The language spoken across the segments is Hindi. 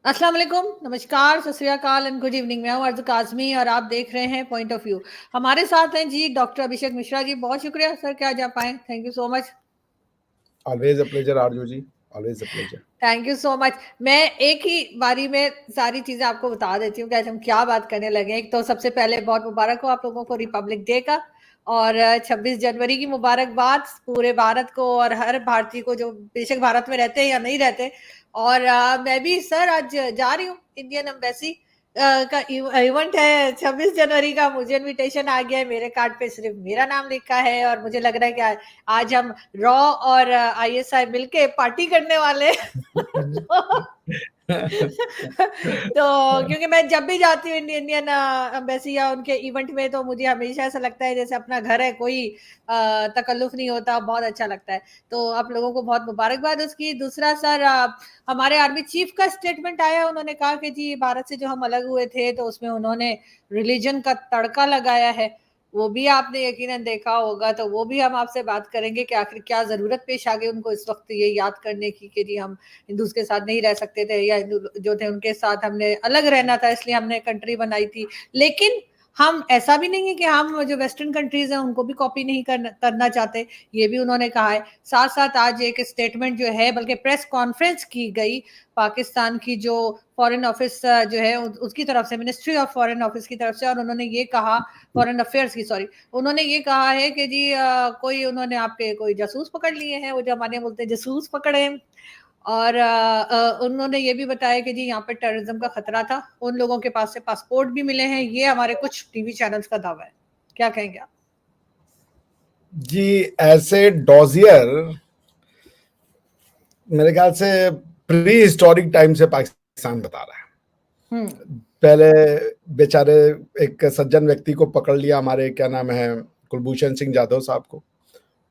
अस्सलाम वालेकुम, नमस्कार, सत श्री अकाल एंड गुड इवनिंग। मैं हूँ अर्ज़ काज़मी और आप देख रहे हैं पॉइंट ऑफ व्यू। हमारे साथ हैं जी डॉक्टर अभिषेक मिश्रा जी। बहुत शुक्रिया सर कि आज आप आए। Thank you so much. Always a pleasure Arzoo ji, always a pleasure. Thank you so much. मैं एक ही बारी में सारी चीज़ें आपको बता देती हूँ कि आज हम क्या बात करने लगे हैं। एक तो सबसे पहले बहुत मुबारक हो आप लोगों को रिपब्लिक डे का, और 26 जनवरी की मुबारकबाद पूरे भारत को और हर भारतीय को जो बेशक भारत में रहते हैं या नहीं रहते। और मैं भी सर आज जा रही हूँ इंडियन एम्बेसी का इवेंट है 26 जनवरी का। मुझे इनविटेशन आ गया है, मेरे कार्ड पे सिर्फ मेरा नाम लिखा है और मुझे लग रहा है कि आज हम रॉ और आईएसआई मिलके पार्टी करने वाले तो क्योंकि मैं जब भी जाती हूँ इंडियन एम्बेसी या उनके इवेंट में, तो मुझे हमेशा ऐसा लगता है जैसे अपना घर है, कोई तकल्लुफ नहीं होता, बहुत अच्छा लगता है। तो आप लोगों को बहुत मुबारकबाद उसकी। दूसरा सर, हमारे आर्मी चीफ का स्टेटमेंट आया, उन्होंने कहा कि जी भारत से जो हम अलग हुए थे तो उसमें उन्होंने रिलीजन का तड़का लगाया है। वो भी आपने यकीनन देखा होगा, तो वो भी हम आपसे बात करेंगे कि आखिर क्या जरूरत पेश आ गई उनको इस वक्त ये याद करने की कि जी हम हिंदूज के साथ नहीं रह सकते थे, या हिंदू जो थे उनके साथ हमने अलग रहना था, इसलिए हमने कंट्री बनाई थी। लेकिन हम ऐसा भी नहीं है कि हम जो वेस्टर्न कंट्रीज हैं उनको भी कॉपी नहीं करना चाहते, ये भी उन्होंने कहा है। साथ साथ आज एक स्टेटमेंट जो है, बल्कि प्रेस कॉन्फ्रेंस की गई पाकिस्तान की जो फॉरेन ऑफिस जो है उसकी तरफ से, मिनिस्ट्री ऑफ फॉरेन ऑफिस की तरफ से, और उन्होंने ये कहा, फॉरेन अफेयर्स की, सॉरी, उन्होंने ये कहा है कि जी कोई उन्होंने आपके कोई जासूस पकड़ लिए हैं, वो जो हमारे बोलते हैं जासूस पकड़े हैं। और उन्होंने ये भी बताया कि जी यहाँ पे टेररिज्म का खतरा था, उन लोगों के पास से पासपोर्ट भी मिले हैं। ये हमारे कुछ टीवी चैनल्स का दावा है। क्या कहेंगे आप? जी, ऐसे डॉजियर मेरे ख्याल से प्री हिस्टोरिक टाइम से पाकिस्तान बता रहा है। पहले बेचारे एक सज्जन व्यक्ति को पकड़ लिया, हमारे क्या नाम है, कुलभूषण सिंह जाधव साहब को।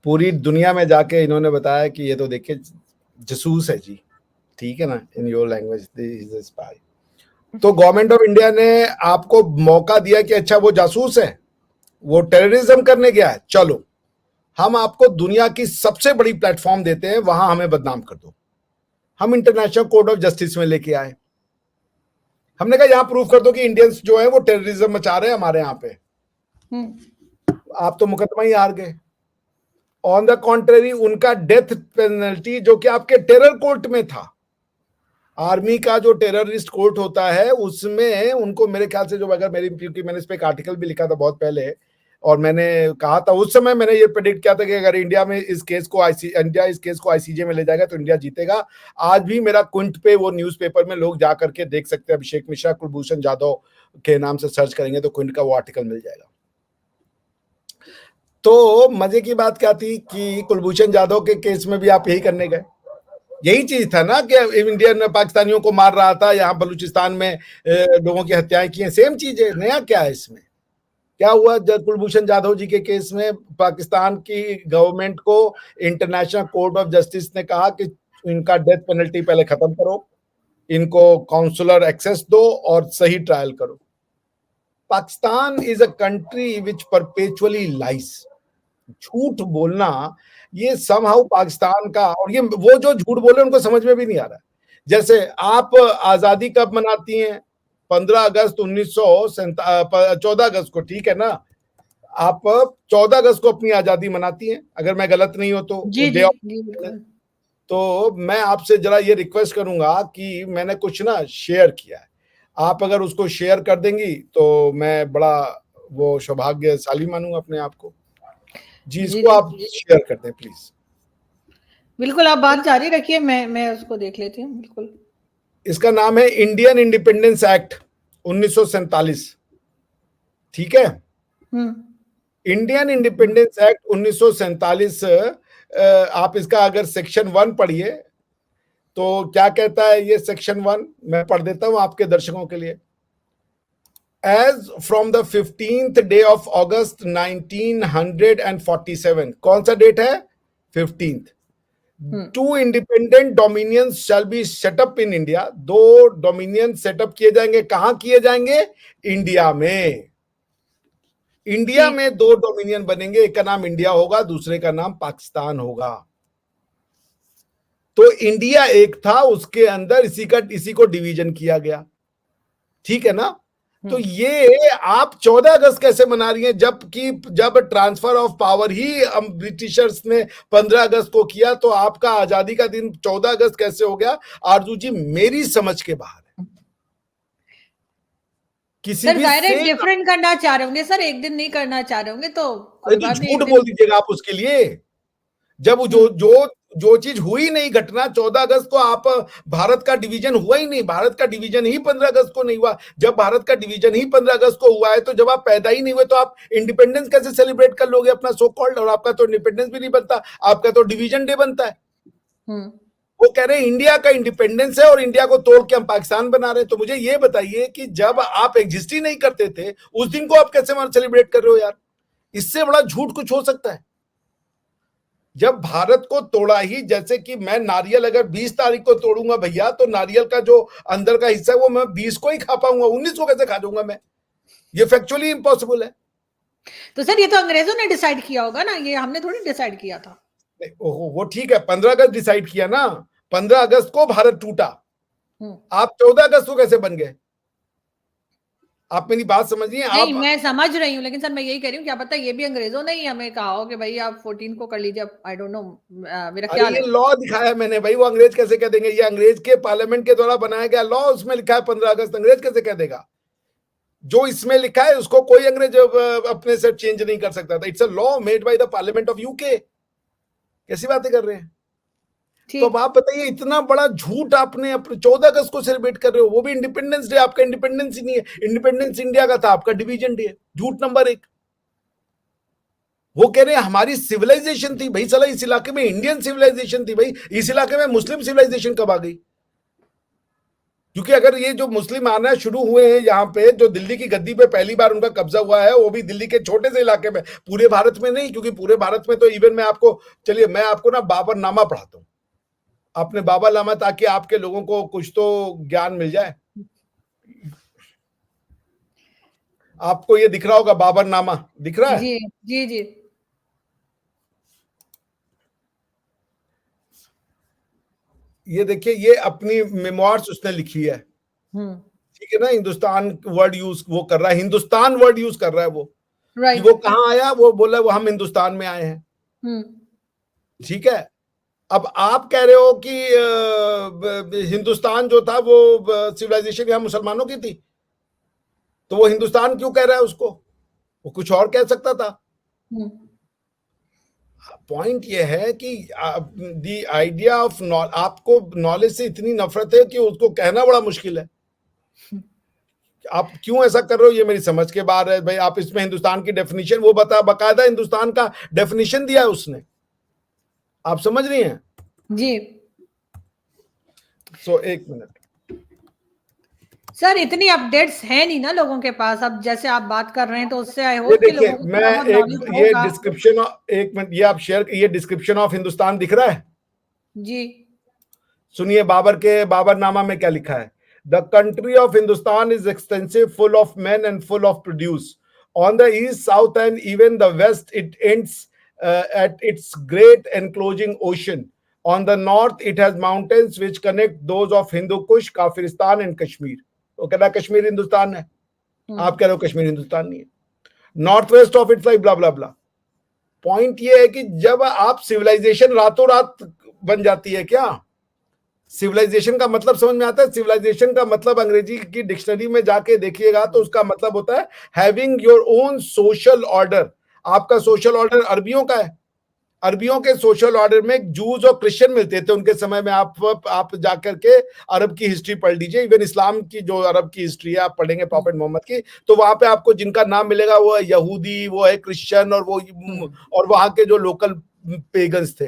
पूरी दुनिया में जाके इन्होंने बताया कि ये तो देखिए जासूस है जी, ठीक है ना, in your language is spy. तो गवर्नमेंट ऑफ इंडिया ने आपको मौका दिया कि अच्छा वो जासूस है, वो टेररिज्म करने गया है, चलो हम आपको दुनिया की सबसे बड़ी प्लेटफॉर्म देते हैं, वहां हमें बदनाम कर दो। हम इंटरनेशनल कोर्ट ऑफ जस्टिस में लेके आए, हमने कहा यहां प्रूव कर दो कि इंडियंस जो है वो टेररिज्म मचा रहे हैं हमारे यहां पे। आप तो मुकदमा ही हार गए। ऑन द कॉन्ट्रेरी, उनका डेथ पेनल्टी जो कि आपके टेरर कोर्ट में था, आर्मी का जो टेररिस्ट कोर्ट होता है उसमें उनको मेरे ख्याल से जो, अगर मेरी, क्योंकि मैंने इस पे एक आर्टिकल भी लिखा था बहुत पहले, और मैंने कहा था उस समय, मैंने ये प्रेडिक्ट किया था कि अगर इंडिया इस केस को आईसीजे में ले जाएगा तो इंडिया जीतेगा। आज भी मेरा कुंठ पे वो न्यूज़पेपर में लोग जा करके देख सकते हैं, अभिषेक मिश्रा कुलभूषण जाधव के नाम से सर्च करेंगे तो कुंठ का वो आर्टिकल मिल जाएगा। तो मजे की बात क्या थी कि कुलभूषण जाधव के केस में भी आप यही करने गए, यही चीज था ना कि इंडियन पाकिस्तानियों को मार रहा था, यहाँ बलूचिस्तान में लोगों की हत्याएं की हैं, सेम चीज है। नया क्या है इसमें? क्या हुआ जब कुलभूषण जाधव जी के केस में पाकिस्तान की गवर्नमेंट को इंटरनेशनल कोर्ट ऑफ जस्टिस ने कहा कि इनका डेथ पेनल्टी पहले खत्म करो, इनको काउंसलर एक्सेस दो और सही ट्रायल करो। Pakistan is a country which perpetually lies. झूठ बोलना ये समहाउ पाकिस्तान का, और ये वो जो झूठ बोले उनको समझ में भी नहीं आ रहा है। जैसे आप आजादी कब मनाती हैं? 15 अगस्त 14 अगस्त को, ठीक है ना? आप 14 अगस्त को अपनी आजादी मनाती हैं, अगर मैं गलत नहीं हो तो, जी डे जी ऑफ। जी बिल्कुल। तो मैं आपसे जरा ये रिक्वेस्ट करूंगा कि मैंने कुछ ना शेयर किया है, आप अगर उसको शेयर कर देंगी तो मैं बड़ा वो सौभाग्यशाली मानूंगा अपने आप को। जी, जी इसको जी आप शेयर कर दें प्लीज। बिल्कुल, आप बात जारी रखिए, मैं उसको देख लेती हूँ। बिल्कुल। इसका नाम है इंडियन इंडिपेंडेंस एक्ट 1947, ठीक है? इंडियन इंडिपेंडेंस एक्ट 1947, आप इसका अगर सेक्शन 1 पढ़िए तो क्या कहता है ये सेक्शन 1, मैं पढ़ देता हूं आपके दर्शकों के लिए। As from the 15th day of August 1947, कौन सा डेट है? 15th। Two independent dominions shall be set up in India. दो डोमिनियन सेटअप किए जाएंगे। कहां किए जाएंगे? इंडिया में। इंडिया में दो डोमिनियन बनेंगे, एक का नाम इंडिया होगा, दूसरे का नाम पाकिस्तान होगा। तो इंडिया एक था, उसके अंदर इसी को डिवीजन किया गया, ठीक है ना। तो ये आप 14 अगस्त कैसे मना रही हैं, जब transfer of power he Britishers ने 15 अगस्त को किया, तो आपका आजादी का दिन 14 अगस्त कैसे हो गया? आरजू जी, मेरी समझ के बाहर है। किसी सर भी डायरेक्ट डिफरेंट करना चाह रहे होंगे सर, एक दिन नहीं करना चाह रहे होंगे तो कोई बात नहीं, झूठ बोल दीजिएगा आप उसके लिए। जब जो चीज हुई नहीं, घटना 14 अगस्त को, आप भारत का डिवीजन हुआ ही नहीं, भारत का डिवीजन ही 15 अगस्त को नहीं हुआ। जब भारत का डिवीजन ही 15 अगस्त को हुआ है, तो जब आप पैदा ही नहीं हुए तो आप इंडिपेंडेंस कैसे सेलिब्रेट कर लोगे अपना सो कॉल्ड? और आपका तो इंडिपेंडेंस भी नहीं बनता, आपका तो डिवीजन डे बनता है। वो कह रहे हैं इंडिया का इंडिपेंडेंस है और इंडिया को तोड़ के हम पाकिस्तान बना रहे हैं। तो मुझे ये बताइए कि जब आप एग्जिस्ट ही नहीं करते थे, उस दिन को आप कैसे सेलिब्रेट कर रहे हो यार? इससे बड़ा झूठ कुछ हो सकता है? जब भारत को तोड़ा ही, जैसे कि मैं नारियल अगर 20 तारीख को तोड़ूंगा भैया, तो नारियल का जो अंदर का हिस्सा है वो मैं 20 को ही खा पाऊंगा, 19 को कैसे खा जाऊंगा मैं? ये फैक्चुअली इम्पॉसिबल है। तो सर ये तो अंग्रेजों ने डिसाइड किया होगा ना, ये हमने थोड़ी डिसाइड किया था। वो ठीक है, 15 अगस्त डिसाइड किया ना, 15 अगस्त को भारत टूटा, आप 14 अगस्त को कैसे बन गए? आप मेरी बात समझिए। नहीं, मैं समझ रही हूँ, लेकिन सर मैं यही कह रही हूँ, क्या पता ये भी अंग्रेजों ने ही हमें कहा हो कि भाई आप 14 को कर लीजिए। आई डोंट नो, मेरा ख्याल ये है। लॉ दिखाया मैंने भाई, वो अंग्रेज कैसे कह देंगे? ये अंग्रेज के पार्लियामेंट के द्वारा बनाया गया लॉ, उसमें लिखा है 15 अगस्त, अंग्रेज कैसे कह देगा? जो इसमें लिखा है उसको कोई अंग्रेज अपने से चेंज नहीं कर सकता था। It's a law made by the parliament of UK. कैसी बातें कर रहे हैं? तो अब आप बताइए, इतना बड़ा झूठ आपने अपने 14 अगस्त को सेलिब्रेट कर रहे हो, वो भी इंडिपेंडेंस डे। आपका इंडिपेंडेंस ही नहीं है, इंडिपेंडेंस इंडिया का था, आपका डिवीजन डे है। झूठ नंबर 1। वो कह रहे हैं हमारी सिविलाइजेशन थी। भाई साला, इस इलाके में इंडियन सिविलाइजेशन थी भाई, इस इलाके में मुस्लिम सिविलाइजेशन कब आ गई? क्योंकि अगर ये जो मुस्लिम आना शुरू हुए हैं यहाँ पे, जो दिल्ली की गद्दी पे पहली बार उनका कब्जा हुआ है, वो भी दिल्ली के छोटे से इलाके में, पूरे भारत में नहीं। क्योंकि पूरे भारत में तो इवन मैं आपको, चलिए मैं आपको ना बाबरनामा पढ़ाता हूँ, आपने बाबरनामा, ताकि आपके लोगों को कुछ तो ज्ञान मिल जाए। आपको ये दिख रहा होगा, बाबरनामा दिख रहा है? जी जी जी। ये देखिए, ये अपनी मेमोइर्स उसने लिखी है, ठीक है ना। हिंदुस्तान वर्ड यूज वो कर रहा है, हिंदुस्तान वर्ड यूज कर रहा है वो, कि वो कहाँ आया, वो बोला वो हम हिंदुस्तान में आए हैं, ठीक है। अब आप कह रहे हो कि हिंदुस्तान जो था वो सिविलाइजेशन यहाँ मुसलमानों की थी, तो वो हिंदुस्तान क्यों कह रहा है उसको? वो कुछ और कह सकता था। पॉइंट ये है कि द आइडिया ऑफ आपको नॉलेज से इतनी नफरत है कि उसको कहना बड़ा मुश्किल है। आप क्यों ऐसा कर रहे हो, ये मेरी समझ के बाहर है भाई। आप इसमें हिंदुस्तान की डेफिनेशन वो बता, बकायदा हिंदुस्तान का डेफिनेशन दिया है उसने, आप समझ रही हैं जी। एक मिनट सर, इतनी अपडेट्स है नहीं ना लोगों के पास। अब जैसे आप बात कर रहे हैं तो उससे आई ये होप कि देखिए, लोगों को मैं थोड़ा बहुत एक नॉलेज ये होगा। डिस्क्रिप्शन, एक मिनट, ये आप शेयर, ये डिस्क्रिप्शन ऑफ हिंदुस्तान दिख रहा है? जी। सुनिए बाबरनामा में क्या लिखा है। The country of Hindustan is extensive, full of men and full of produce. On the east, south and even the west, it ends at its great enclosing ocean. On the north, it has mountains which connect those of Hindu Kush, Kafiristan and Kashmir. वो कह रहा है कश्मीर हिंदुस्तान है, आप कह रहे हो कश्मीर हिंदुस्तान नहीं है। North west of its like blah blah blah. Point ये है कि जब आप सिविलाइजेशन रातों रात बन जाती है क्या? सिविलाइजेशन का मतलब समझ में आता है? सिविलाइजेशन का मतलब अंग्रेजी की डिक्शनरी में जाके देखिएगा तो उसका मतलब होता है having your own social order. आपका सोशल ऑर्डर अरबियों का है। अरबियों के सोशल ऑर्डर में जूज और क्रिश्चियन मिलते थे उनके समय में। आप जाकर के अरब की हिस्ट्री पढ़ लीजिए, इवन इस्लाम की जो अरब की हिस्ट्री है आप पढ़ेंगे प्रॉफेट मोहम्मद की, तो वहां पे आपको जिनका नाम मिलेगा वो है यहूदी, वो है क्रिश्चियन, और वहां के जो लोकल पेगन्स थे।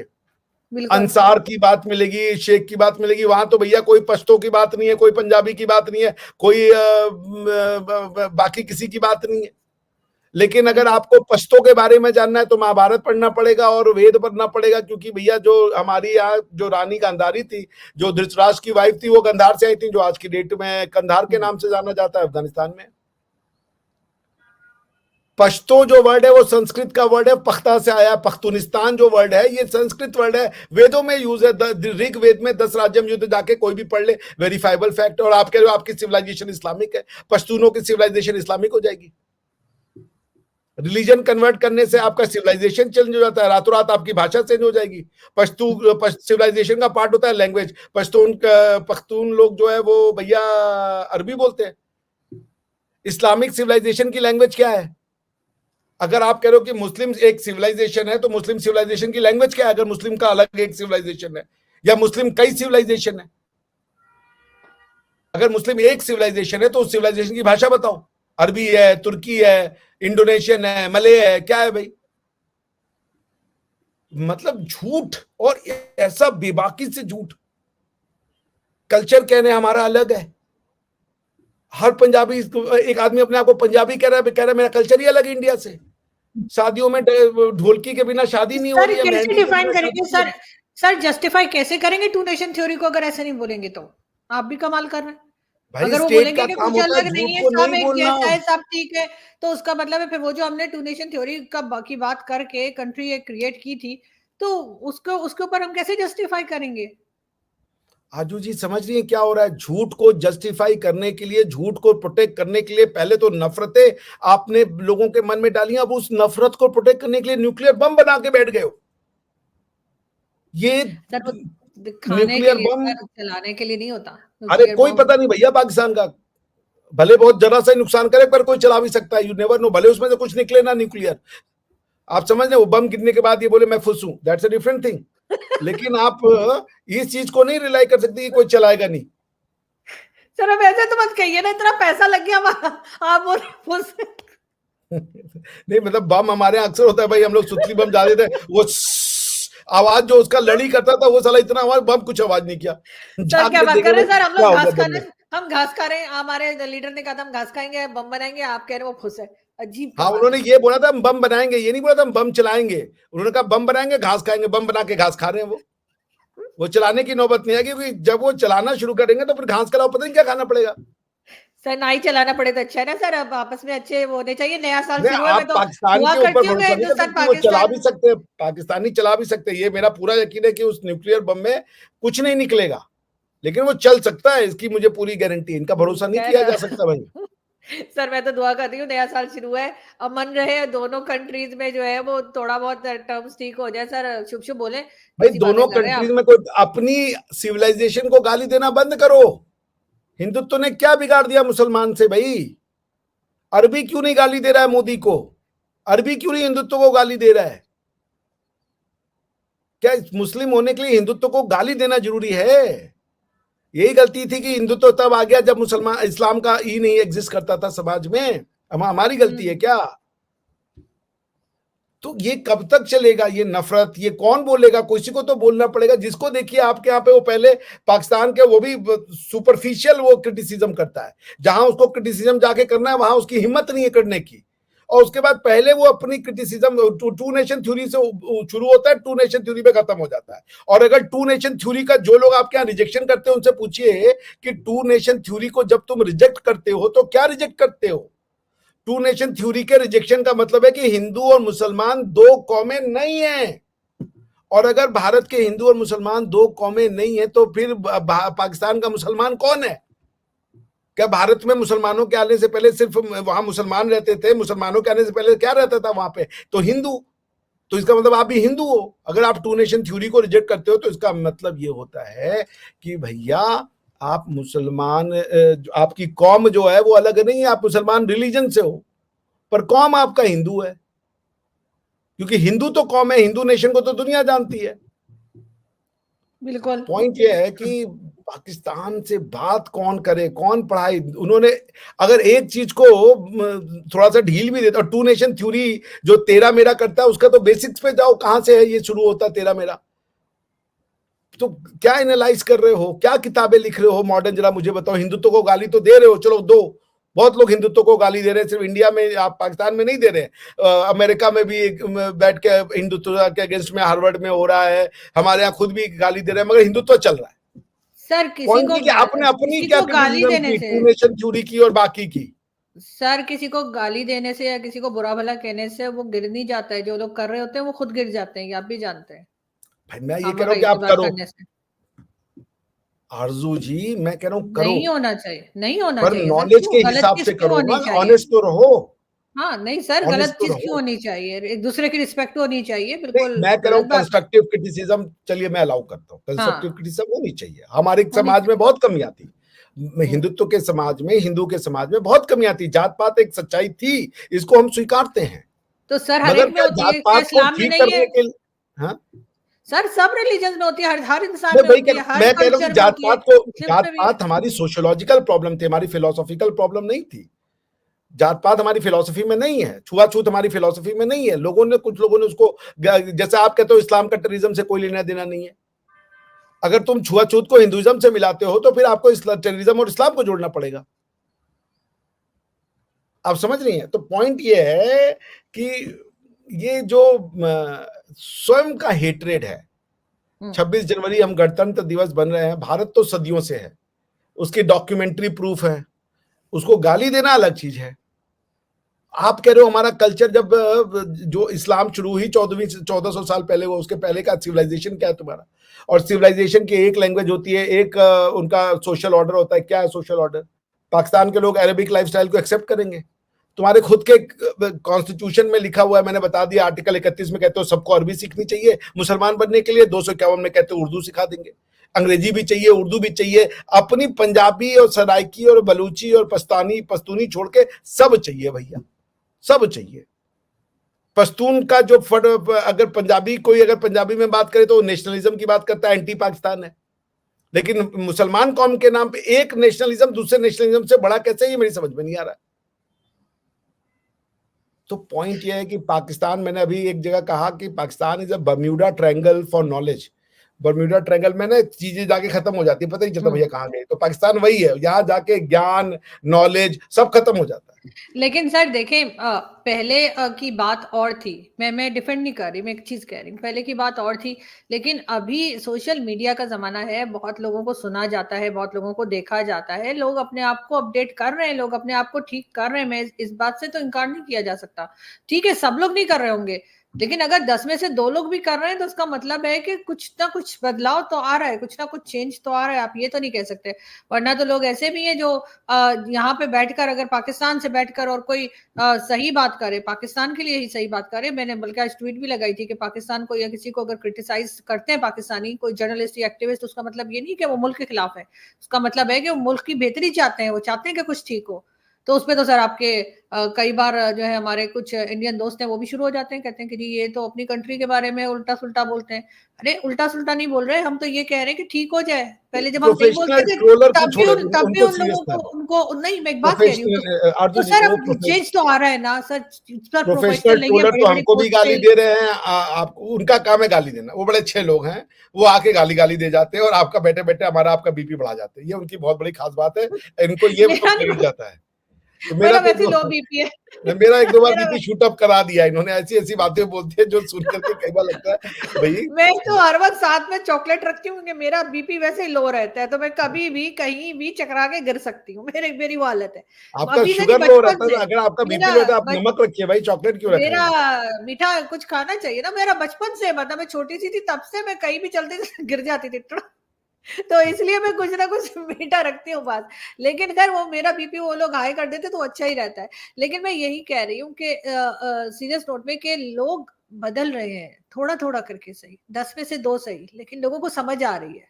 अंसार की बात मिलेगी, शेख की बात मिलेगी। वहां तो भैया कोई पश्तो की बात नहीं है, कोई पंजाबी की बात नहीं है, कोई बाकी किसी की बात नहीं है। लेकिन अगर आपको पश्तो के बारे में जानना है तो महाभारत पढ़ना पड़ेगा और वेद पढ़ना पड़ेगा, क्योंकि भैया जो हमारी यहाँ जो रानी गांधारी थी, जो धृतराष्ट्र की वाइफ थी, वो गंधार से आई थी, जो आज की डेट में कंधार के नाम से जाना जाता है अफगानिस्तान में। पश्तो जो वर्ड है वो संस्कृत का वर्ड है, पख्ता से आया। पख्तूनिस्तान जो वर्ड है ये संस्कृत वर्ड है, वेदों में यूज है। ऋग वेद में 10 राज्यम युद्ध जाके कोई भी पढ़ ले, वेरीफाइबल फैक्ट। और आप कह रहे हो आपकी सिविलाइजेशन इस्लामिक है, पश्तूनों की सिविलाइजेशन इस्लामिक हो जाएगी। रिलीजन कन्वर्ट करने से आपका सिविलाइजेशन चेंज हो जाता है, रातों रात आपकी भाषा चेंज हो जाएगी। सिविलाइजेशन का पार्ट होता है लैंग्वेज। पख्तून लोग जो है वो भैया अरबी बोलते हैं। इस्लामिक सिविलाइजेशन की लैंग्वेज क्या है? अगर आप कह रहे हो कि मुस्लिम एक सिविलाइजेशन है, तो मुस्लिम सिविलाइजेशन की लैंग्वेज क्या है? अगर मुस्लिम का अलग एक सिविलाइजेशन है, या मुस्लिम कई सिविलाइजेशन है। अगर मुस्लिम एक सिविलाइजेशन है तो उस सिविलाइजेशन की भाषा बताओ। अरबी है, तुर्की है, इंडोनेशियन है, मलय है, क्या है भाई? मतलब झूठ, और ऐसा बेबाकी से झूठ। कल्चर कहने हमारा अलग है। हर पंजाबी, एक आदमी अपने आप को पंजाबी कह रहा है मेरा कल्चर ही अलग है इंडिया से। शादियों में ढोलकी के बिना शादी नहीं हो रही है। कैसे डिफाइन करेंगे सर? सर जस्टिफाई कैसे करेंगे टू नेशन थ्योरी को, अगर ऐसे नहीं बोलेंगे तो? आप भी कमाल कर रहे हैं। अगर वो बोलेंगे कि कुछ अलग नहीं है, सब एक जैसा है, सब ठीक है, तो उसका मतलब है फिर वो जो हमने टू नेशन थ्योरी की बात करके कंट्री एक क्रिएट की थी, तो उसके ऊपर हम कैसे जस्टिफाई करेंगे? आजू जी समझ रही है क्या हो रहा है? झूठ को जस्टिफाई करने के लिए, झूठ को प्रोटेक्ट करने के लिए पहले तो नफरतें आपने लोगों के मन में डाली, अब उस नफरत को प्रोटेक्ट करने के लिए न्यूक्लियर बम बना के बैठ गए हो। ये न्यूक्लियर बम चलाने के लिए नहीं होता। अरे कोई पता नहीं भैया, पाकिस्तान का भले बहुत जरा सा निनुकसान करे, पर कोई चला भी सकता है। यू नेवर नो, भले उसमें से कुछ निकले ना न्यूक्लियर। आप समझ रहे, वो बम गिरने के बाद ये बोले मैं खुश हूं, दैट्स अ डिफरेंट थिंग। लेकिन आप इस चीज को नहीं रिलाई कर सकते कि कोई चलाएगा नहीं। सर अब ऐसे तो मत कहिए ना, इतना पैसा लग गया आप बोल नहीं मतलब बम हमारे यहाँ अक्सर होता है भाई, हम लोग सुतली बम डाल देते, वो आवाज जो उसका लड़ी करता था, वो साला इतना आवाज, बम कुछ आवाज नहीं किया। सर क्या बात कर रहे हैं सर? हम लोग घास खा रहे हैं, हम घास खा रहे हैं, हमारे लीडर ने कहा था हम घास खाएंगे, बम बनाएंगे, आप कह रहे हो वो खुश है। अजीब। हाँ, उन्होंने ये बोला था हम बम बनाएंगे, ये नहीं बोला था हम बम चलाएंगे। उन्होंने कहा बम बनाएंगे, घास खाएंगे। बम बना के घास खा रहे हैं वो चलाने की नौबत नहीं है, क्योंकि जब वो चलाना शुरू करेंगे तो फिर घास का पता नहीं क्या खाना पड़ेगा। सर ना ही चलाना पड़े तो अच्छा है ना सर, अब आपस में अच्छे वो होने चाहिए। नया साल शुरू है तो पाकिस्तान के ऊपर हिंदुस्तान पाकिस्तान चला भी सकते हैं, पाकिस्तानी चला भी सकते हैं। ये मेरा पूरा यकीन है कि उस न्यूक्लियर बम में कुछ नहीं निकलेगा, लेकिन वो चल सकता है, इसकी मुझे पूरी गारंटी। इनका भरोसा नहीं किया जा सकता भाई। सर मैं तो दुआ कर रही हूँ नया साल शुरू है, अमन रहे दोनों कंट्रीज में, जो है वो थोड़ा बहुत टर्म्स ठीक हो जाए। सर शुभ शुभ बोले भाई, दोनों कंट्रीज में कोई अपनी सिविलाइजेशन को गाली देना बंद करो। हिंदुत्व ने क्या बिगाड़ दिया मुसलमान से भाई? अरबी क्यों नहीं गाली दे रहा है मोदी को? अरबी क्यों नहीं हिंदुत्व को गाली दे रहा है? क्या मुस्लिम होने के लिए हिंदुत्व को गाली देना जरूरी है? यही गलती थी कि हिंदुत्व तब आ गया जब मुसलमान, इस्लाम का ई नहीं एग्जिस्ट करता था समाज में। हमारी गलती है क्या? तो ये कब तक चलेगा ये नफरत? ये कौन बोलेगा? किसी को तो बोलना पड़ेगा। जिसको देखिए आपके यहाँ पे, वो पहले पाकिस्तान के, वो भी सुपरफिशियल वो क्रिटिसिज्म करता है। जहां उसको क्रिटिसिज्म जाके करना है, वहां उसकी हिम्मत नहीं है करने की। और उसके बाद पहले वो अपनी क्रिटिसिज्म टू नेशन थ्योरी से शुरू होता है, टू नेशन थ्योरी पे खत्म हो जाता है। और अगर टू नेशन थ्योरी का जो लोग आपके यहाँ रिजेक्शन करते हैं, उनसे पूछिए कि टू नेशन थ्योरी को जब तुम रिजेक्ट करते हो तो क्या रिजेक्ट करते हो? टू नेशन थ्योरी के रिजेक्शन का मतलब है कि हिंदू और मुसलमान दो कौमें नहीं है। और अगर भारत के हिंदू और मुसलमान दो कौमें नहीं है, तो फिर पाकिस्तान का मुसलमान कौन है? क्या भारत में मुसलमानों के आने से पहले सिर्फ वहां मुसलमान रहते थे? मुसलमानों के आने से पहले क्या रहता था वहां पे? तो हिंदू। तो इसका मतलब आप भी हिंदू हो। अगर आप टू नेशन थ्योरी को रिजेक्ट करते हो तो इसका मतलब ये होता है कि भैया आप मुसलमान, आपकी कौम जो है वो अलग नहीं है। आप मुसलमान रिलीजन से हो, पर कौम आपका हिंदू है, क्योंकि हिंदू तो कौम है। हिंदू नेशन को तो दुनिया जानती है। बिल्कुल। पॉइंट ये है कि पाकिस्तान से बात कौन करे, कौन पढ़ाई? उन्होंने अगर एक चीज को थोड़ा सा ढील भी देता, टू नेशन थ्योरी जो तेरा मेरा करता है, उसका तो बेसिक्स पे जाओ, कहां से है ये शुरू होता तेरा मेरा। तो क्या एनालाइज कर रहे हो? क्या किताबें लिख रहे हो मॉडर्न? जरा मुझे बताओ। हिंदुत्व को गाली तो दे रहे हो, चलो दो, बहुत लोग हिंदुत्व को गाली दे रहे हैं। सिर्फ इंडिया में, आप पाकिस्तान में नहीं दे रहे, अमेरिका में भी बैठ के हिंदुत्व के अगेंस्ट में हार्वर्ड में हो रहा है। हमारे यहाँ खुद भी गाली दे रहे हैं, मगर हिंदुत्व चल रहा है। सर किसी को आपने अपनी क्या गाली देने से, टू नेशन थ्योरी की और बाकी की? सर किसी को गाली देने से या किसी को बुरा भला कहने से वो गिर नहीं जाता है, जो लोग कर रहे होते हैं वो खुद गिर जाते हैं, ये आप भी जानते हैं, भाई मैं ये कह खामा रहा का हूँ कि आप इस्तेमाल करो। करने से। आरजू जी मैं कह रहा हूँ करो, नहीं होना चाहिए, नहीं होना पर चाहिए सर, नॉलेज क्यों? के गलत हिसाब चीज से क्यों करो होनी ना, चाहिए? ऑनेस्ट तो रहो। हाँ नहीं सर, ऑनेस्ट गलत तो चीज क्यों रहो। होनी चाहिए? एक दूसरे की रिस्पेक्ट होनी चाहिए, नहीं, बिल्कुल मैं कह रहा गलत हूँ बात है। कंस्ट्रक्टिव क्रिटिसिज्म, चलिए मैं अलाउ करता हूँ, कंस्ट्रक्टिव हाँ, क्रिटिसिज्म होनी चाहिए। हमारे होनी समाज में चाहिए। बहुत कमियां थी, हम्म। हिंदुत्व के समाज में, हिंदू के समाज में बहुत कमियां थी, जात पात एक सच्चाई थी, इसको हम स्वीकारते हैं। तो सर हर मगर एक में क्या होती जात है, क्या पात को इस्लाम में ठीक नहीं है? करने के लिए, हाँ, सर सब रिलीजन में होती है, हर हर इंसान मैं में वही होती कह है, रहा हूँ, हर मैं कह रहा हूँ कि कल्चर में जात होती है, पात को, मुस्लिम्स जात में भी है। पात हमारी सोशियोलॉजिकल प्रॉब्लम थी, हमारी फिलोसॉफिकल प्रॉब्लम नहीं थी। जात पात हमारी फिलोसफी में नहीं है, छुआछूत हमारी फिलोसफी में नहीं है। लोगों ने, कुछ लोगों ने उसको, जैसे आप कहते हो इस्लाम का टेररिज्म से कोई लेना देना नहीं है, अगर तुम छुआछूत को हिंदुइज्म से मिलाते हो तो फिर आपको टेररिज्म और इस्लाम को जोड़ना पड़ेगा। आप समझ रही हैं? तो पॉइंट ये है कि ये जो स्वयं का हेट्रेड है, 26 जनवरी हम गणतंत्र दिवस बन रहे हैं, भारत तो सदियों से है, उसकी डॉक्यूमेंट्री प्रूफ है, उसको गाली देना अलग चीज है। आप कह रहे हो हमारा कल्चर, जब जो इस्लाम शुरू हुई 1400 साल पहले, वो उसके पहले का सिविलाइजेशन क्या है तुम्हारा? और सिविलाइजेशन की एक लैंग्वेज होती है, एक उनका सोशल ऑर्डर होता है। क्या है सोशल ऑर्डर? पाकिस्तान के लोग अरेबिक लाइफस्टाइल को एक्सेप्ट करेंगे? तुम्हारे खुद के कॉन्स्टिट्यूशन में लिखा हुआ है, मैंने बता दिया, आर्टिकल 31 में कहते हो सबको अरबी सीखनी चाहिए मुसलमान बनने के लिए, 251 में कहते हो उर्दू सिखा देंगे, अंग्रेजी भी चाहिए, उर्दू भी चाहिए, अपनी पंजाबी और सराइकी और बलूची और पश्तूनी छोड़ के सब चाहिए भैया, सब चाहिए। पश्तून का जो अगर पंजाबी, कोई अगर पंजाबी में बात करे तो नेशनलिज्म की बात करता है, एंटी पाकिस्तान है। लेकिन मुसलमान कौम के नाम पे एक नेशनलिज्म दूसरे नेशनलिज्म से बड़ा कैसे, ये मेरी समझ में नहीं आ रहा। तो पॉइंट ये है कि पाकिस्तान, मैंने अभी एक जगह कहा कि Pakistan is a Bermuda triangle for knowledge. Bermuda triangle में ना चीजें जाके खत्म हो जाती है, पता नहीं चलता भैया कहाँ गए। तो पाकिस्तान वही है, यहाँ जाके ज्ञान, नॉलेज सब खत्म हो जाता है। लेकिन सर देखें, पहले की बात और थी, मैं डिफेंड नहीं कर रही, मैं एक चीज कह रही हूँ, पहले की बात और थी। लेकिन अभी सोशल मीडिया का जमाना है, बहुत लोगों को सुना जाता है, बहुत लोगों को देखा जाता है, लोग अपने आप को अपडेट कर रहे हैं, लोग अपने आप को ठीक कर रहे हैं। मैं इस बात से तो इनकार नहीं किया जा सकता। ठीक है, सब लोग नहीं कर रहे होंगे, लेकिन अगर 10 में से 2 लोग भी कर रहे हैं तो उसका मतलब है कि कुछ ना कुछ बदलाव तो आ रहा है, कुछ ना कुछ चेंज तो आ रहा है। आप ये तो नहीं कह सकते। वरना तो लोग ऐसे भी हैं जो यहाँ पे बैठकर, अगर पाकिस्तान से बैठकर और कोई सही बात करे, पाकिस्तान के लिए ही सही बात करे। मैंने बल्कि आज ट्वीट भी लगाई थी कि पाकिस्तान को या किसी को अगर क्रिटिसाइज करते हैं पाकिस्तानी कोई जर्नलिस्ट या एक्टिविस्ट, उसका मतलब ये नहीं कि वो मुल्क के खिलाफ है, उसका मतलब है कि वो मुल्क की बेहतरी चाहते हैं, वो चाहते हैं कि कुछ ठीक हो। तो उसपे तो सर आपके कई बार जो है हमारे कुछ इंडियन दोस्त हैं वो भी शुरू हो जाते हैं, कहते हैं कि जी ये तो अपनी कंट्री के बारे में उल्टा सुल्टा बोलते हैं। अरे उल्टा सुल्टा नहीं बोल रहे, हम तो ये कह रहे हैं कि ठीक हो जाए। पहले जब हम नहीं बोलते प्रोफेशनल थे ट्रोलर को तब भी छोड़ो, तब भी उनको उन सीरियस लोगों ना को, लें। उनको नहीं, मैं एक बात कह रही हूँ प्रोफेशनल तो आरजू जी, सर वो अब चेंज तो आ रहा है ना सर। सर प्रोफेशनल प्रोफेशनल नहीं है, ट्रोलर बड़ी तो बड़ी हमको भी पोस्ट गाली पे। दे रहे हैं, आपको, उनका काम है गाली देना, वो बड़े अच्छे लोग हैं, वो आके गाली गाली दे जाते हैं और आपका बैठे बैठे हमारा आपका बीपी बढ़ा जाते हैं। ये उनकी बहुत बड़ी खास बात है, इनको ये तो मेरा क्रेडिट नहीं, जाता है। तो मेरा वैसे ही लो बीपी है। मेरा एक दो बार मेरा बीपी शूट अप करा दिया इन्होंने, ऐसी ऐसी बातें बोलती है जो सुन करके कई बार लगता है भाई। मैं तो हर वक्त साथ में चॉकलेट रखती हूँ, क्योंकि मेरा बीपी वैसे ही लो रहता है, तो मैं कभी भी कहीं भी चकरा के गिर सकती हूँ। मेरी वो हालत है। आपका अभी से नहीं, शुगर लो बचपन रहता है, से। अगर आपका बीपी मेरा लो रहता है आप बच, नमक रखिए भाई, चॉकलेट क्यों रख रहे मेरा हैं? मीठा कुछ खाना चाहिए ना। मेरा बचपन से, मतलब मैं छोटी सी थी तब से मैं कहीं भी चलती थी गिर जाती थी। तो इसलिए मैं कुछ ना कुछ मीठा रखती हूँ पास। लेकिन खैर वो मेरा बीपी वो लोग हाई कर देते तो अच्छा ही रहता है। लेकिन मैं यही कह रही हूँ कि सीरियस नोट में कि लोग बदल रहे हैं थोड़ा थोड़ा करके, सही 10 में से 2 सही, लेकिन लोगों को समझ आ रही है।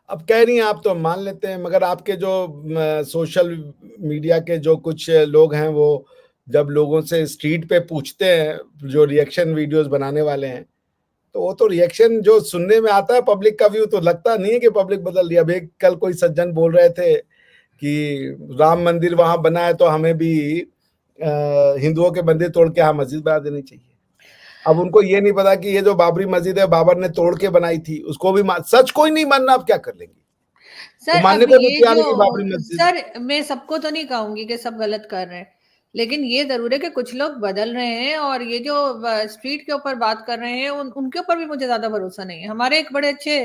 अब कह रही हैं आप तो हम मान लेते हैं, मगर आपके जो सोशल मीडिया के जो कुछ लोग हैं, वो जब लोगों से स्ट्रीट पे पूछते हैं, जो रिएक्शन वीडियोस बनाने वाले हैं, तो वो तो रिएक्शन जो सुनने में आता है पब्लिक का व्यू, तो लगता नहीं है कि पब्लिक बदल रही है। अब एक कल कोई सज्जन बोल रहे थे कि राम मंदिर वहां बना है तो हमें भी हिंदुओं के मंदिर तोड़ के यहाँ मस्जिद बना देनी चाहिए। अब उनको ये नहीं पता कि ये जो बाबरी मस्जिद है बाबर ने तोड़ के बनाई थी, उसको भी सच कोई नहीं मानना, आप क्या कर लेंगे? वो सर मानने अब को नहीं ये तैयार जो, नहीं कि बाबरी मस्जिद। सर मैं सबको तो नहीं कहूंगी कि सब गलत कर रहे हैं, लेकिन ये जरूर है कि कुछ लोग बदल रहे हैं। और ये जो स्ट्रीट के ऊपर बात कर रहे हैं उनके ऊपर भी मुझे ज्यादा भरोसा नहीं है। हमारे एक बड़े अच्छे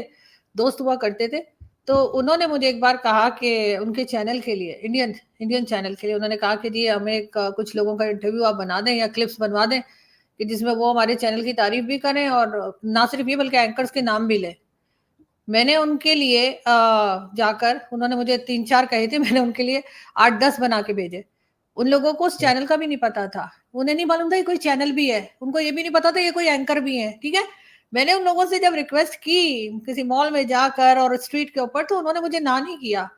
दोस्त हुआ करते थे, तो उन्होंने मुझे एक बार कहा कि उनके चैनल के लिए, इंडियन चैनल के लिए उन्होंने कहा कि जी हमें कुछ लोगों का इंटरव्यू आप बना दें या क्लिप्स बनवा दें कि जिसमें वो हमारे चैनल की तारीफ भी करें और ना सिर्फ ये बल्कि एंकर्स के नाम भी लें। मैंने उनके लिए जाकर, उन्होंने मुझे 3-4 कहे थे, मैंने उनके लिए 8-10 बना के भेजे। उन लोगों को उस चैनल का भी नहीं पता था। उन्हें नहीं मालूम था ये कोई चैनल भी है। उनको ये भी नहीं पता था ये कोई एंकर भी है, ठीक है? मैंने उन लोगों से जब रिक्वेस्ट की किसी मॉल में जाकर और स्ट्रीट के ऊपर, तो उन्होंने मुझे ना नहीं किया।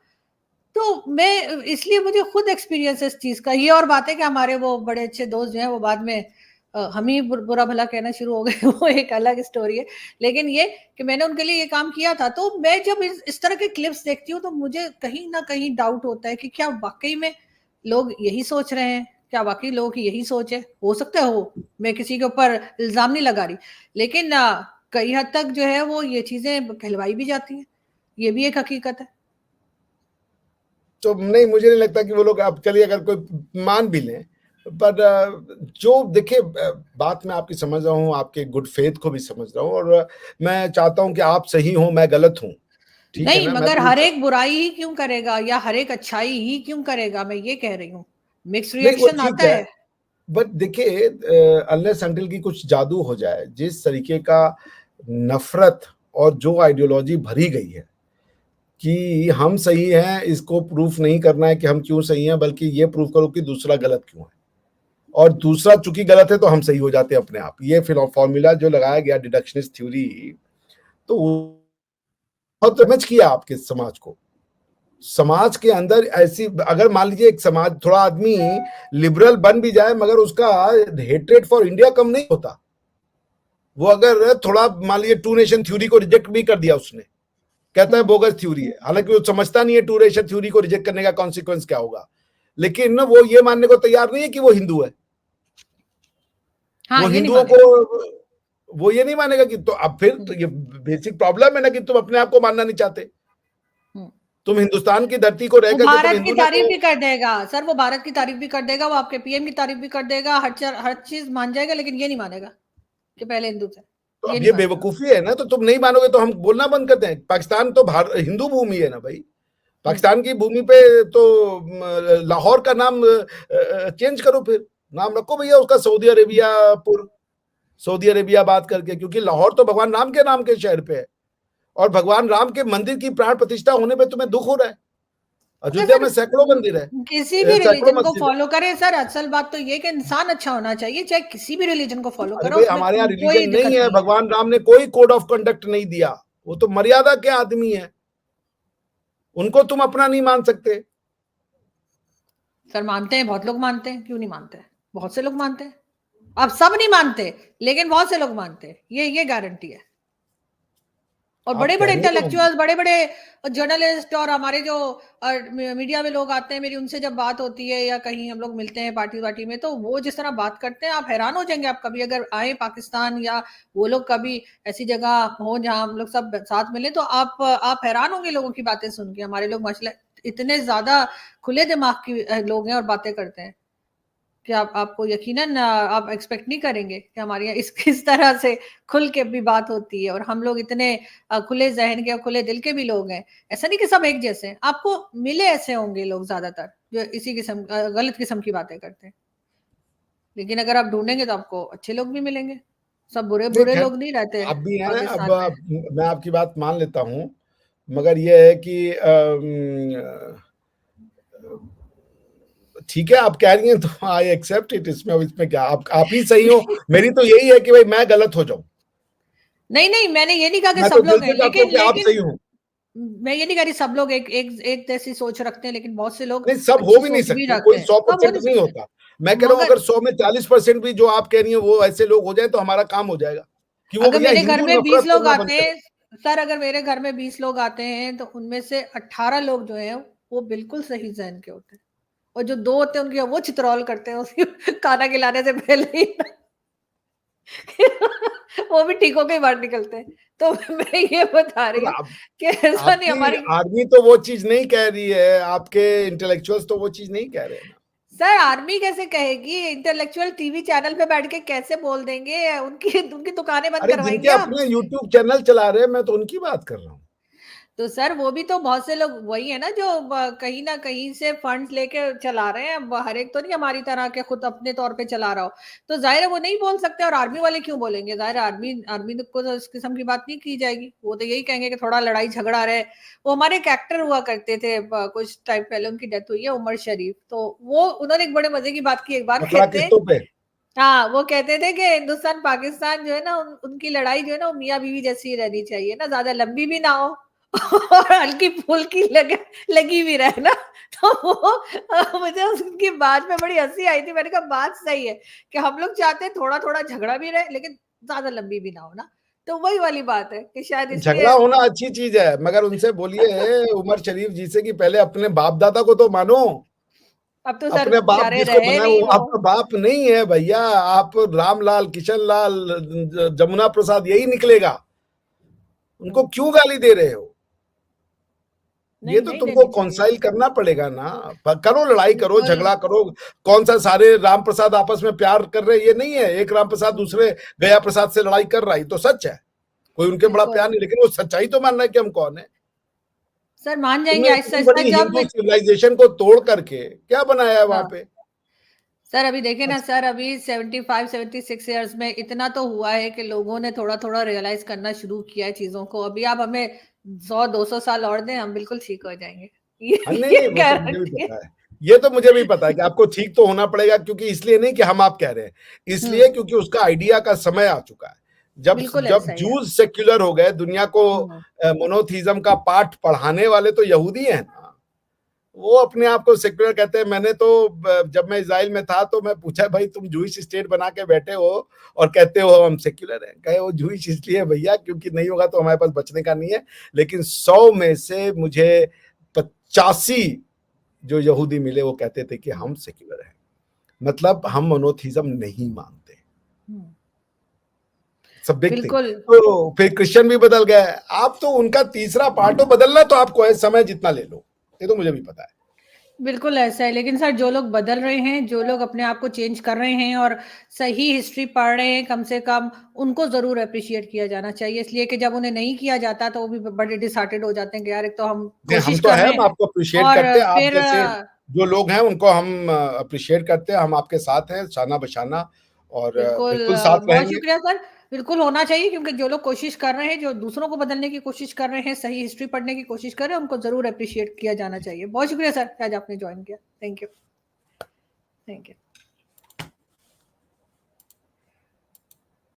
तो मैं इसलिए मुझे खुद एक्सपीरियंस है इस चीज़ का। ये और बात है कि हमारे वो बड़े अच्छे दोस्त जो हैं वो बाद में हम ही बुरा भला कहना शुरू हो गए वो एक अलग स्टोरी है। लेकिन ये कि मैंने उनके लिए ये काम किया था, तो मैं जब इस तरह के क्लिप्स देखती हूँ तो मुझे कहीं न कहीं डाउट होता है कि क्या वाक़ई में लोग यही सोच रहे हैं? क्या वाक़ई लोगों की यही सोच है? हो सकता है हो, मैं किसी के ऊपर इल्ज़ाम नहीं लगा रही। लेकिन कई हद तक जो है वो ये चीज़ें कहलवाई भी जाती हैं। ये भी एक हकीकत है। तो नहीं, मुझे नहीं लगता कि वो लोग, अब चलिए अगर कोई मान भी लें, पर जो देखिए, बात मैं आपकी समझ रहा हूँ, आपके गुड फेथ को भी समझ रहा हूँ, और मैं चाहता हूँ कि आप सही हो, मैं गलत हूँ, ठीक है नहीं, ना? मैं मगर तो हर एक बुराई ही क्यों करेगा या हर एक अच्छाई ही क्यों करेगा, मैं ये कह रही हूँ। मिक्स नहीं, वो रिएक्शन ठीक आता है, है। बट देखिए, अनलेस अनटिल की कुछ जादू हो जाए, जिस तरीके का नफरत और जो आइडियोलॉजी भरी गई है कि हम सही हैं, इसको प्रूफ नहीं करना है कि हम क्यों सही हैं, बल्कि ये प्रूफ करो कि दूसरा गलत क्यों है, और दूसरा चूंकि गलत है तो हम सही हो जाते हैं अपने आप। ये फॉर्मूला जो लगाया गया, डिडक्शनिस्ट थ्योरी, तो बहुत डैमेज किया आपके समाज को। समाज के अंदर ऐसी, अगर मान लीजिए एक समाज, थोड़ा आदमी लिबरल बन भी जाए मगर उसका हेट्रेड फॉर इंडिया कम नहीं होता। वो अगर थोड़ा मान लीजिए टू नेशन थ्योरी को रिजेक्ट भी कर दिया उसने, कहता है बोगस थ्योरी है, हालांकि वो समझता नहीं है टू नेशन थ्योरी को रिजेक्ट करने का कॉन्सिक्वेंस क्या होगा, लेकिन वो ये मानने को तैयार नहीं है कि वो हिंदू है। हाँ, वो ये नहीं हिंदुओं मानेगा। को, वो ये नहीं मानेगा कि, तो अब फिर तो ये बेसिक प्रॉब्लम है ना कि तुम अपने आप को मानना नहीं चाहते। तुम हिंदुस्तान की धरती को रह वो करके तुम भारत की हिंदू नहीं तारीफ हो। भी कर देगा सर, वो भारत की तारीफ भी कर देगा, वो आपके पीएम की तारीफ भी कर देगा, हर चीज मान जाएगा, लेकिन ये नहीं मानेगा कि पहले हिंदू थे। तो ये अब नहीं ये मानेगा। बेवकूफी है ना, तो तुम नहीं मानोगे तो हम बोलना बंद करते हैं। पाकिस्तान तो हिंदू भूमि है ना भाई। पाकिस्तान की भूमि पे तो लाहौर का नाम चेंज करो, फिर नाम रखो भैया उसका सऊदी अरेबिया पुर, सऊदी अरेबिया बात करके, क्योंकि लाहौर तो भगवान राम के नाम के शहर पे है, और भगवान राम के मंदिर की प्राण प्रतिष्ठा होने पे तुम्हें दुख हो रहा है। अगर अयोध्या सर में सैकड़ों मंदिर है, किसी भी सैकड़ों रिलीजन को मस्जिद है। फॉलो करें सर, असल बात तो ये कि इंसान अच्छा होना चाहिए, चाहे किसी भी रिलीजन को फॉलो अरे करो, भाई, उसमें हमारे यहाँ कोई रिलीजन नहीं दिक्कत है, नहीं है। भगवान राम ने कोई कोड ऑफ कंडक्ट नहीं दिया, वो तो मर्यादा के आदमी है, उनको तुम अपना नहीं मान सकते। सर मानते हैं, बहुत लोग मानते हैं, क्यों नहीं मानते? बहुत से लोग मानते हैं। अब सब नहीं मानते, लेकिन बहुत से लोग मानते हैं, ये गारंटी है। और आप बड़े कह बड़े रही हैं तो इंटेलेक्चुअल्स, बड़े बड़े जर्नलिस्ट और हमारे जो मीडिया में लोग आते हैं, मेरी उनसे जब बात होती है या कहीं हम लोग मिलते हैं पार्टी वार्टी में, तो वो जिस तरह बात करते हैं आप हैरान हो जाएंगे। आप कभी अगर आए पाकिस्तान या वो लोग कभी ऐसी जगह हो जहां हम लोग सब साथ मिले, तो आप हैरान होंगे लोगों की बातें सुन के। हमारे लोग माशाल्लाह इतने ज्यादा खुले दिमाग की लोग हैं और बातें करते हैं कि आपको यकीनन आप एक्सपेक्ट नहीं करेंगे कि हमारे यहाँ इस तरह से खुल के भी बात होती है। और हम लोग इतने खुले जहन के और खुले दिल के भी लोग हैं। ऐसा नहीं कि सब एक जैसे हैं, आपको मिले ऐसे होंगे लोग ज्यादातर जो इसी किस्म गलत किस्म की बातें करते हैं। लेकिन अगर आप ढूंढेंगे तो आपको अच्छे लोग भी मिलेंगे। सब बुरे नहीं, बुरे खैर, लोग नहीं रहते आप भी है ना, पाकिस्तान में। मैं आपकी बात मान लेता हूँ, मगर ये है कि ठीक है, आप कह रही हैं तो आई एक्सेप्ट इट, इसमें इसमें क्या, आप ही सही हो। मेरी तो यही है कि भाई मैं गलत हो जाऊं। नहीं नहीं, मैंने ये नहीं कहा कि मैं तो सब दिल लोग हैं, से चाहता हूँ लेकिन कि आप लेकिन सही हो। मैं ये नहीं कह रही सब लोग एक जैसी सोच रखते हैं, लेकिन बहुत से लोग नहीं, सब हो अच्छी भी नहीं सोच भी सकते, रखते कोई हैं, सब हो 100% नहीं नहीं सकते। होता। मैं कह रहा हूँ मगर अगर 100 में 40% भी जो आप कह रही हैं वो ऐसे लोग हो जाए तो हमारा काम हो जाएगा, कि वो अगर भैया मेरे घर हिंदू में 20 नफरत लोग करना बंद आते करें। हैं, सर अगर मेरे घर में 20 लोग आते हैं तो उनमें से 18 लोग जो हैं वो बिल्कुल सही जहन के होते हैं, और जो 2 होते हैं उनकी वो चित्रौल करते हैं उसकी खाना खिलाने से पहले ही वो भी ठीक होके ही बाहर निकलते हैं। तो मैं ये बता रही और हूँ कि ऐसा नहीं आपकी हमारी। आर्मी तो वो चीज नहीं कह रही है, आपके इंटेलेक्चुअल्स तो वो चीज नहीं कह रहे हैं ना। सर आर्मी कैसे कहेगी? इंटेलेक्चुअल टीवी चैनल पे बैठ के कैसे बोल देंगे? उनकी उनकी दुकानें बंद अरे जिनके करवाएंगे आप? अपने यूट्यूब चैनल चला रहे हैं, मैं तो उनकी बात कर रहा हूँ। तो सर वो भी तो बहुत से लोग वही है ना जो कहीं ना कहीं से फंड्स लेके चला रहे हैं, हर एक तो नहीं हमारी तरह के खुद अपने तौर पे चला रहा हो, तो जाहिर है वो नहीं बोल सकते। और आर्मी वाले क्यों बोलेंगे, जाहिर है आर्मी आर्मी को तो इस किस्म की बात नहीं की जाएगी, वो तो यही कहेंगे कि थोड़ा लड़ाई झगड़ा रहे। वो हमारे एक एक्टर हुआ करते थे, कुछ टाइम पहले उनकी डेथ हुई है, उमर शरीफ, तो वो उन्होंने एक बड़े मजे की बात की, एक बार पकड़ा कहते, किस्तों पे। हाँ वो कहते थे कि हिंदुस्तान पाकिस्तान जो है ना, उनकी लड़ाई जो है ना वो मियाँ बीवी जैसी ही रहनी चाहिए ना, ज्यादा लंबी भी ना हो और हल्की फुल्की लगी भी रहे ना। तो वो मुझे उनकी बात में बड़ी हंसी आई थी, मैंने कहा बात सही है कि हम लोग चाहते हैं थोड़ा थोड़ा झगड़ा भी रहे लेकिन ज्यादा लंबी भी ना हो ना। तो वही वाली बात है कि शायद झगड़ा इसलिए होना अच्छी चीज है, मगर उनसे बोलिए उमर शरीफ जी से कि पहले अपने बाप दादा को तो मानो। अब तो सर अपने बाप बेचारे जिसको रहे बनाए नहीं वो वो। आपका बाप नहीं है भैया, आप रामलाल, किशन लाल, जमुना प्रसाद यही निकलेगा। उनको क्यों गाली दे रहे हो? ये नहीं तो नहीं तुमको देनी चाहिए। कॉन्साइल करना पड़ेगा ना। करो, लड़ाई करो, बिल्कुल। झगड़ा करो। कौन सा सारे राम प्रसाद आपस में प्यार कर रहे, ये नहीं है। एक राम प्रसाद दूसरे गया प्रसाद से लड़ाई कर रहा है, तो सच है। कोई उनके बड़ा बिल्कुल प्यार नहीं, लेकिन वो सच्चाई तो मान रहा है कि हम कौन है। सर मान जाएंगे तुमने आहिस्ता इतनी आहिस्ता बड़ी जब हिंदू सिविलाइजेशन को तोड़ करके क्या बनाया है वहां हाँ पे? सर अभी देखे ना अच्छा, सर, अभी 75-76 ईयर्स में इतना तो हुआ है कि लोगों ने थोड़ा थोड़ा रियलाइज करना शुरू किया है चीजों को। अभी आप हमें 100-200 साल और दें, हम बिल्कुल ठीक हो जाएंगे। हाँ, नहीं ये नहीं, वो तो मुझे भी गारंटी है। पता है। ये तो मुझे भी पता है कि आपको ठीक तो होना पड़ेगा, क्योंकि इसलिए नहीं कि हम आप कह रहे हैं, इसलिए हम्म। क्योंकि उसका आइडिया का समय आ चुका है। जब बिल्कुल जब ऐसा ही है। जूज सेक्युलर हो गए, दुनिया को हम्म। मोनोथीज्म का पाठ पढ़ाने वाले तो यहूदी हैं ना। वो अपने आप को सेक्युलर कहते हैं। मैंने तो जब मैं इजराइल में था तो मैं पूछा, भाई तुम जूइश स्टेट बना के बैठे हो और कहते हो हम सेक्युलर हैं। कहे वो जूइश इसलिए भैया क्योंकि नहीं होगा तो हमारे पास बचने का नहीं है। लेकिन 100 में से मुझे 85 जो यहूदी मिले वो कहते थे कि हम सेक्युलर हैं, मतलब हम मोनोथीज्म नहीं मानते। हम्म। सब बिग थिंग। बिल्कुल। तो फिर क्रिश्चियन भी बदल गए। आप तो उनका तीसरा पार्ट हो, बदलना तो आपको है, समय जितना ले लो, ये तो मुझे भी पता है। बिल्कुल ऐसा है, लेकिन सर जो लोग बदल रहे हैं, जो लोग अपने आप को चेंज कर रहे हैं और सही हिस्ट्री पढ़ रहे हैं, कम से कम उनको जरूर अप्रिशिएट किया जाना चाहिए। इसलिए कि जब उन्हें नहीं किया जाता तो वो भी बड़े डिसहार्टेड हो जाते हैं कि यार एक तो हम नहीं, हम कोशिश तो कर है, रहे हम हैं आपको अप्रिशिएट और करते हैं। आप फिर जैसे जो लोग हैं उनको हम अप्रिशिएट करते हैं। हम आपके साथ हैं, शाना बशाना, और बिल्कुल बिल्कुल साथ बहुत रहेंगे। शुक्रिया सर। बिल्कुल होना चाहिए, क्योंकि जो लोग कोशिश कर रहे हैं, जो दूसरों को बदलने की कोशिश कर रहे हैं, सही हिस्ट्री पढ़ने की कोशिश कर रहे हैं, उनको जरूर अप्रिशिएट किया जाना चाहिए। बहुत शुक्रिया सर आज आपने ज्वाइन किया। Thank you. Thank you.